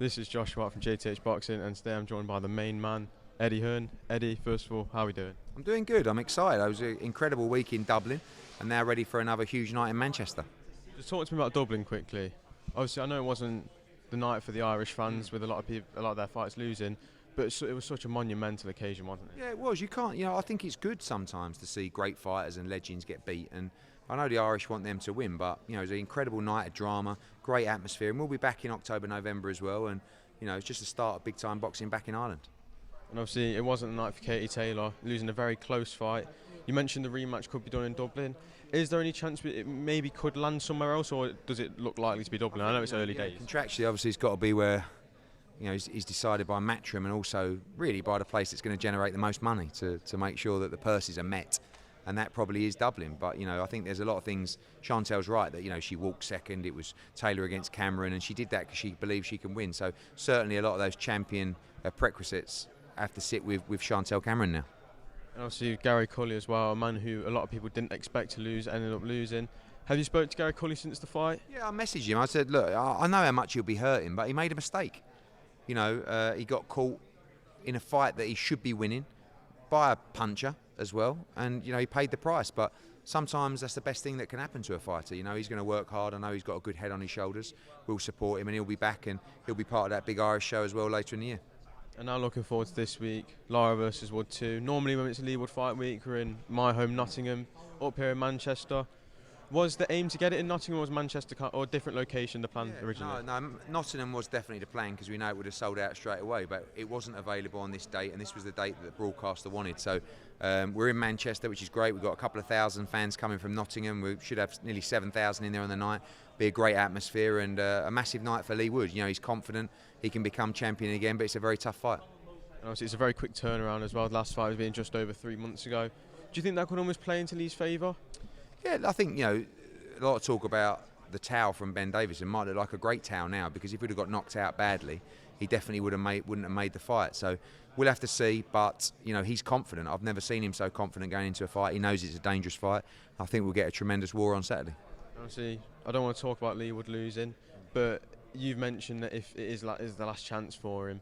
This is Josh Watt from JTH Boxing, and today I'm joined by the main man, Eddie Hearn. Eddie, first of all, how are we doing? I'm doing good. I'm excited. It was an incredible week in Dublin, and now ready for another huge night in Manchester. Just talk to me about Dublin quickly. Obviously, I know it wasn't the night for the Irish fans with a lot of people, a lot of their fights losing, but it was such a monumental occasion, wasn't it? Yeah, it was. You can't. I think it's good sometimes to see great fighters and legends get beat. And I know the Irish want them to win, but it was an incredible night of drama, great atmosphere, and we'll be back in October, November as well. And it's just the start of big-time boxing back in Ireland. And obviously, it wasn't a night for Katie Taylor, losing a very close fight. You mentioned the rematch could be done in Dublin. Is there any chance it maybe could land somewhere else, or does it look likely to be Dublin? I know it's early days. Contractually, obviously, it's got to be where he's decided by Matchroom, and also really by the place that's going to generate the most money to make sure that the purses are met. And that probably is Dublin. But, I think there's a lot of things. Chantel's right that, she walked second. It was Taylor against Cameron, and she did that because she believes she can win. So certainly a lot of those champion prerequisites have to sit with Chantel Cameron now. And obviously Gary Cully as well, a man who a lot of people didn't expect to lose, ended up losing. Have you spoken to Gary Cully since the fight? Yeah, I messaged him. I said, look, I know how much he'll be hurting, but he made a mistake. He got caught in a fight that he should be winning by a puncher as well, and he paid the price. But sometimes that's the best thing that can happen to a fighter. He's going to work hard. I know he's got a good head on his shoulders. We'll support him, and he'll be back, and he'll be part of that big Irish show as well later in the year. And now looking forward to this week, Lara versus Wood 2. Normally when it's a Leigh Wood fight week, we're in my home Nottingham, up here in Manchester. Was the aim to get it in Nottingham, or was Manchester or a different location the plan originally? No, Nottingham was definitely the plan because we know it would have sold out straight away, but it wasn't available on this date, and this was the date that the broadcaster wanted. So we're in Manchester, which is great. We've got a couple of thousand fans coming from Nottingham. We should have nearly 7,000 in there on the night. Be a great atmosphere and a massive night for Leigh Wood. He's confident he can become champion again, but it's a very tough fight. And obviously it's a very quick turnaround as well. The last fight was being just over 3 months ago. Do you think that could almost play into Leigh's favour? Yeah, I think, a lot of talk about the towel from Ben Davison might look like a great towel now, because if he'd have got knocked out badly, he definitely wouldn't have made the fight. So we'll have to see, but he's confident. I've never seen him so confident going into a fight. He knows it's a dangerous fight. I think we'll get a tremendous war on Saturday. Obviously, I don't want to talk about Leigh Wood losing, but you've mentioned that if it is the last chance for him,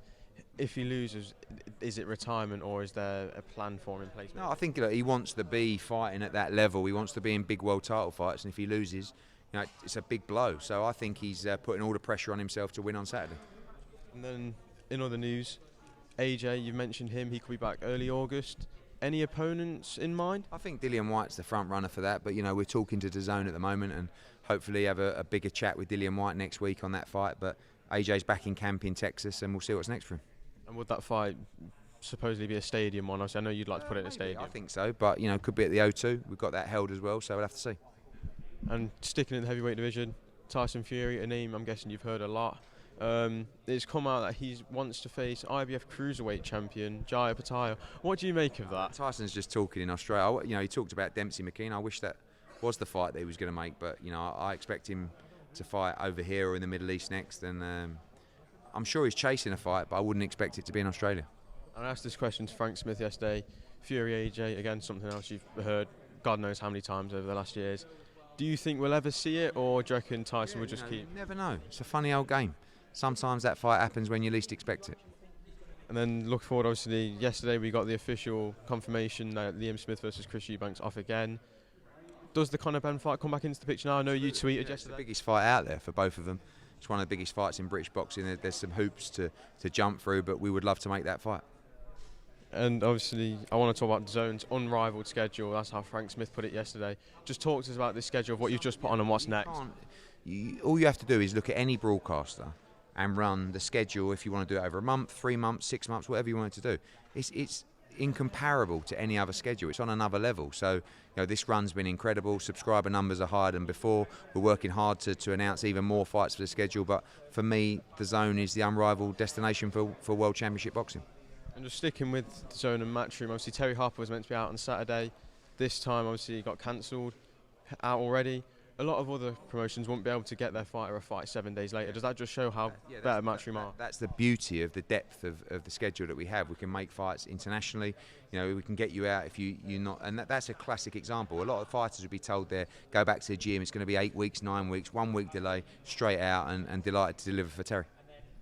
if he loses, is it retirement, or is there a plan for him in place? No, I think he wants to be fighting at that level. He wants to be in big world title fights, and if he loses, it's a big blow. So I think he's putting all the pressure on himself to win on Saturday. And then, in other news, AJ, you've mentioned him. He could be back early August. Any opponents in mind? I think Dillian White's the front runner for that, but we're talking to DAZN at the moment, and hopefully have a bigger chat with Dillian White next week on that fight. But AJ's back in camp in Texas, and we'll see what's next for him. And would that fight supposedly be a stadium one? I know you'd like to put it in a stadium. I think so, but could be at the O2. We've got that held as well, so we'll have to see. And sticking in the heavyweight division, Tyson Fury, a name I'm guessing you've heard a lot. It's come out that he wants to face IBF cruiserweight champion Jaya Pattaya. What do you make of that? Tyson's just talking in Australia. He talked about Dempsey McKean. I wish that was the fight that he was going to make, but I expect him to fight over here or in the Middle East next, and I'm sure he's chasing a fight, but I wouldn't expect it to be in Australia. I asked this question to Frank Smith yesterday. Fury AJ, again, something else you've heard God knows how many times over the last years. Do you think we'll ever see it, or do you reckon Tyson will just keep? You never know. It's a funny old game. Sometimes that fight happens when you least expect it. And then look forward, obviously, yesterday we got the official confirmation that Liam Smith versus Chris Eubanks off again. Does the Conor Benn fight come back into the picture now? I know you tweeted yesterday. It's the biggest fight out there for both of them. It's one of the biggest fights in British boxing. There's some hoops to jump through, but we would love to make that fight. And obviously, I want to talk about DAZN's unrivaled schedule. That's how Frank Smith put it yesterday. Just talk to us about this schedule, of what you've just put on and what's next. All you have to do is look at any broadcaster and run the schedule if you want to do it over a month, 3 months, 6 months, whatever you want it to do. It's incomparable to any other schedule. It's on another level. So this run's been incredible. Subscriber numbers are higher than before. We're working hard to announce even more fights for the schedule. But for me, DAZN is the unrivaled destination for World Championship boxing. And just sticking with DAZN and Matchroom, obviously Terry Harper was meant to be out on Saturday. This time, obviously, it got cancelled, out already. A lot of other promotions won't be able to get their fighter a fight 7 days later. Does that just show how better Matchroom are? That's the beauty of the depth of the schedule that we have. We can make fights internationally. We can get you out if you're not, and that's a classic example. A lot of fighters would be told there, go back to the gym. It's going to be 8 weeks, 9 weeks, 1 week delay, straight out, and delighted to deliver for Terry.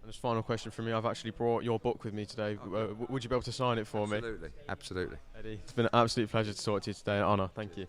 And just final question from me, I've actually brought your book with me today. Would you be able to sign it for me? Absolutely, absolutely. Eddie, it's been an absolute pleasure to talk to you today, an honour. Thank you.